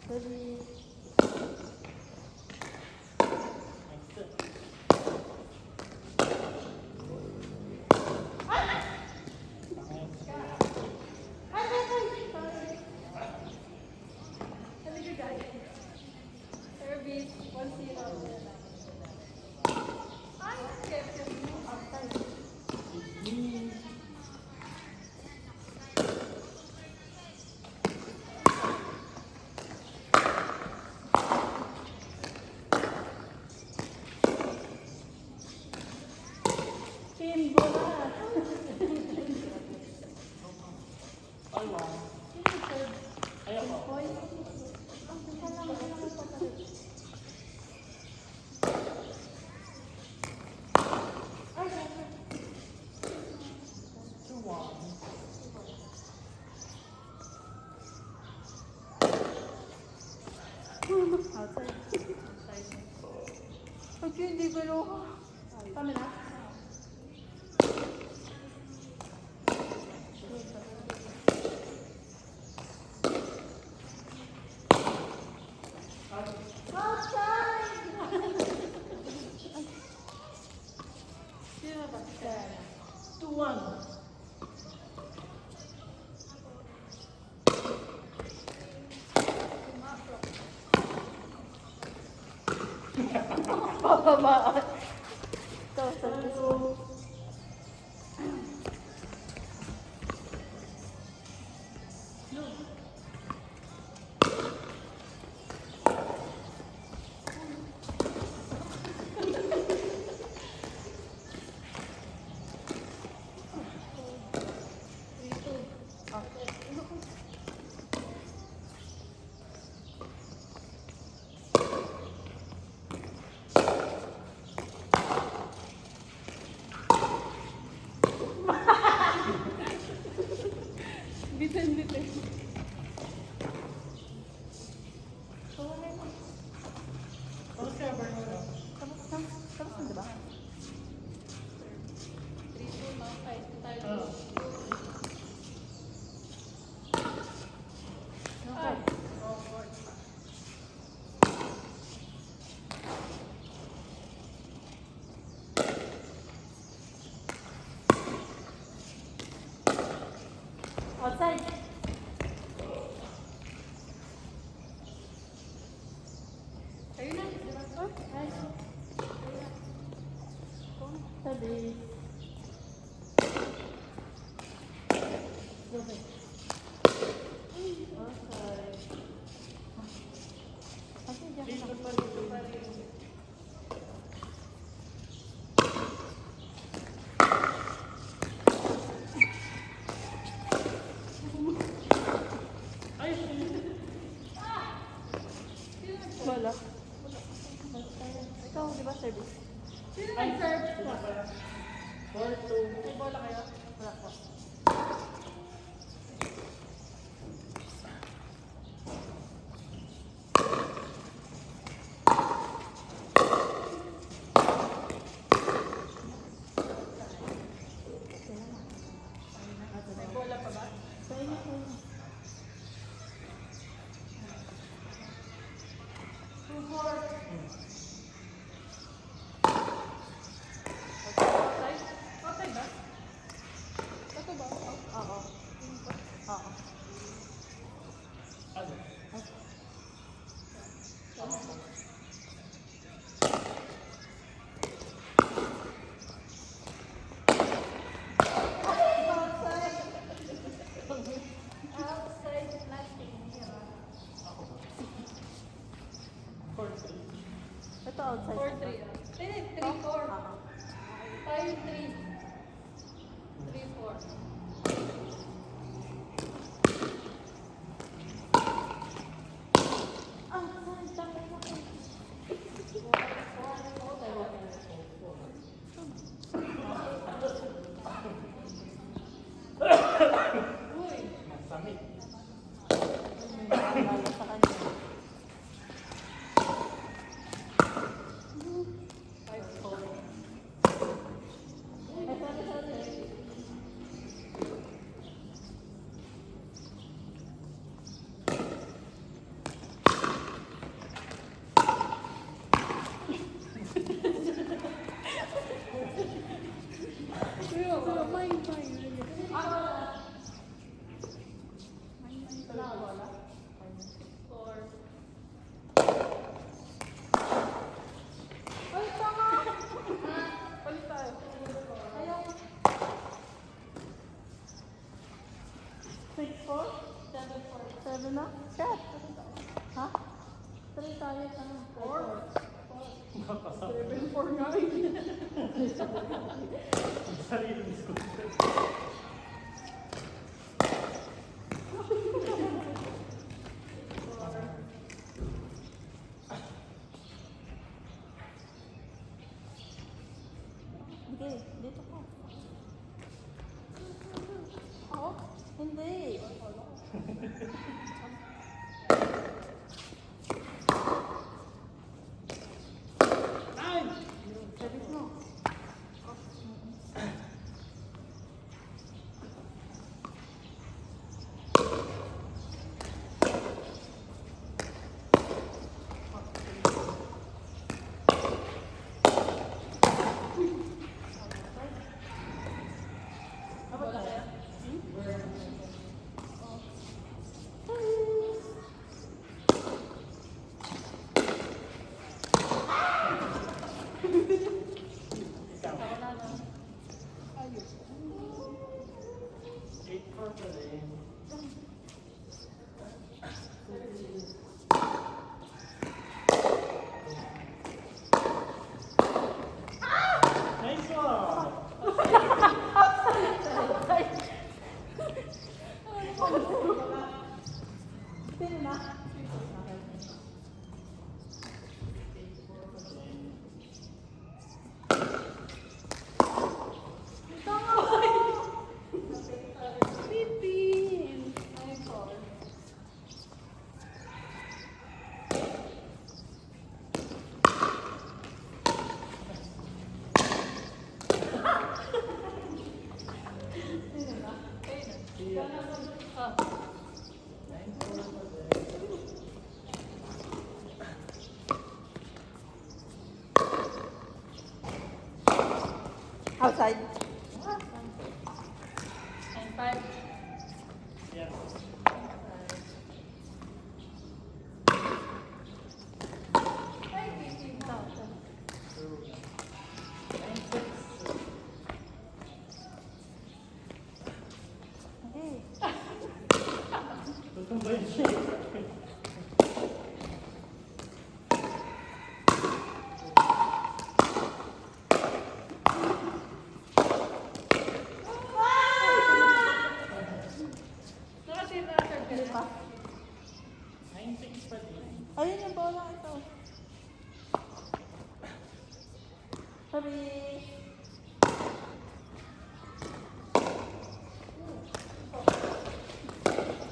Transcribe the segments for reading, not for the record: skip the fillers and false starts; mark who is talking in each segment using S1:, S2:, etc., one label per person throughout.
S1: Dali.
S2: Service 1-0.
S1: Pin, bola. Outside. Pag hindi ko loko. Kami na.
S2: Sino ba?
S1: 2-1. Pababaan. Ito, service.
S2: Bitin, bitin.
S1: Tapos na, diba?
S2: 3-2, no? 5-2 tayo. Ay.
S1: Outside.
S2: Kayo na, di ba?
S1: Ay. Service. Okay. Okay, diyan ka na. Wala. Ikaw, di ba service?
S2: Sino nag-serve?
S1: 4-2.
S2: May bola kayo?
S1: Wala ko.
S2: May bola pa ba?
S1: Sa'yo, sa'yo.
S2: 2-4. Outside ba? Ito ba?
S1: Oo. Oo.
S2: Outside, nothing.
S1: Ito outside.
S2: 4-3. Hindi, 3-4. 5-3. 3-4.
S1: Ha? 3 tayo sa
S2: 749.
S3: Sarili ng school.
S1: Sige, dito ko.
S2: Ako?
S1: Hindi. Service mo.
S2: Wala kaya?
S3: Ikaw.
S2: Ako na lang. Ayos.
S3: 8-4 pa rin. Nice one!
S1: Sino na?
S2: Pipin! Ay, call. Ah.
S3: 9-4 pa rin.
S1: Outside.
S2: And 5.
S3: Yeah.
S2: Ay, pipin.
S3: True. 9-6.
S1: Okay.
S3: Tutumbay siya.
S2: Nakasira ka
S1: Hindi pa.
S3: 9-6 pa din.
S1: Ayun yung bola ito. Sabi.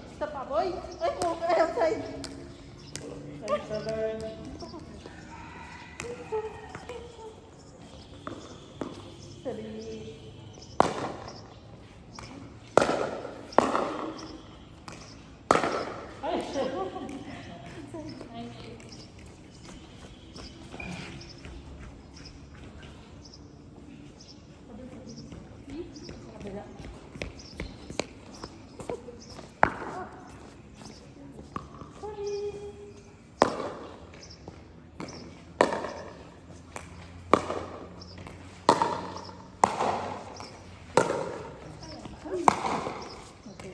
S1: Isa pa, boy. Ay, okay, outside.
S3: 9-7.
S1: Sabi.
S3: Ay, shit!
S2: 9-8.
S1: Kabila. Sorry. Okay.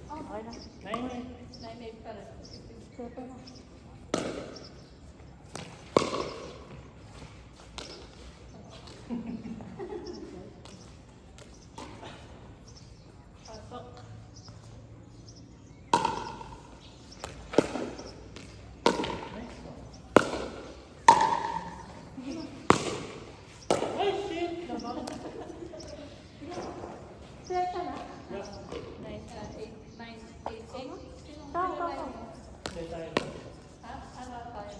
S1: Okay na.
S3: 9-8.
S2: 9-8 pa rin.
S1: Seto na.
S2: Pasok.
S3: Nice one. Ay, shit! Nabaw.
S1: Seto na.
S3: Yeah.
S2: 8, 9, 8, 8.
S1: Tama, tama.
S3: Hindi tayo.
S2: Ha? Ano tayo?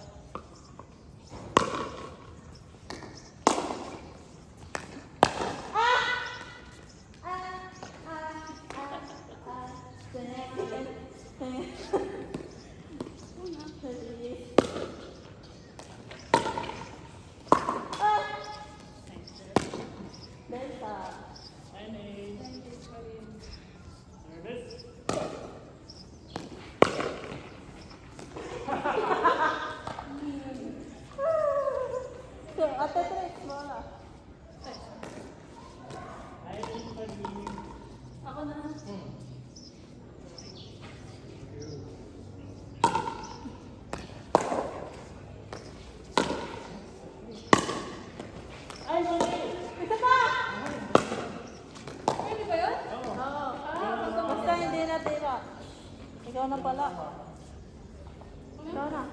S1: Delta.
S3: 9-8.
S2: 9-8 pa rin.
S3: Nervous?
S1: So, ate Tres, bola.
S3: 9-8 pa rin.
S2: Ako na.
S3: Hmm.
S1: tira. Ikaw na pala. Ikaw na.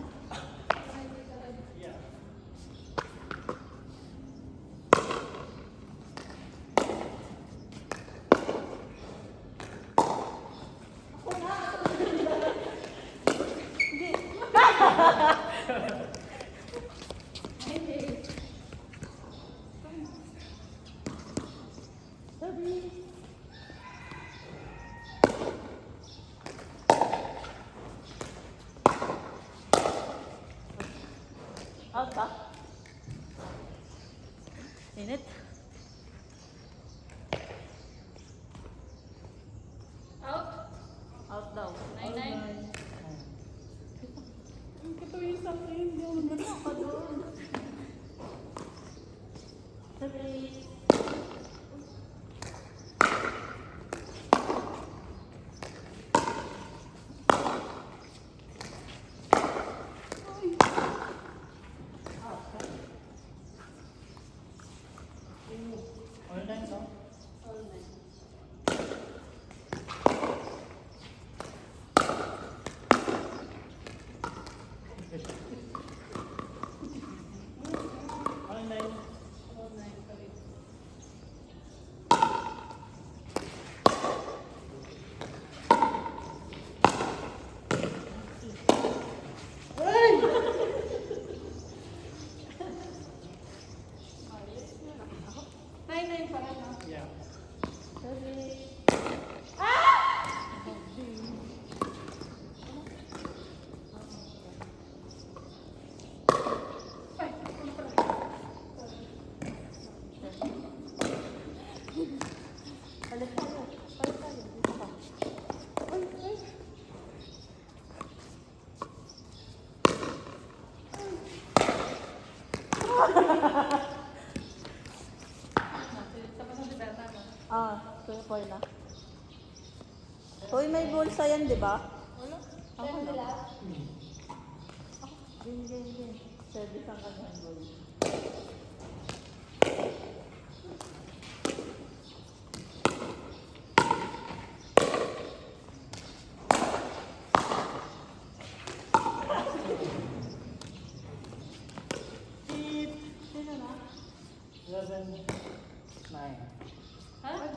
S3: Yeah.
S1: Hindi. Sabi. Out ba? Init.
S2: Out.
S1: Out daw.
S2: 9-9.
S1: Ito yung sa akin. Hindi ako naman pa doon. Sabi.
S3: All nine, no?
S2: All 9.
S3: All nine.
S2: All 9 pa rin. Ayos yun. 9-9 pa rin, no?
S3: Yeah.
S1: Sabi.
S2: Ay, ano pa rin?
S1: Alis tayo. Balik tayo. Dito ka. Ay, ay.
S2: Tapos na si Berta, no?
S1: Kuya Paul na. Uy, may bulsa yan, di ba?
S2: Wala.
S1: Ako na. Din. Service ang kanyang boy. Sino na?
S3: 11, 9.
S2: Ha?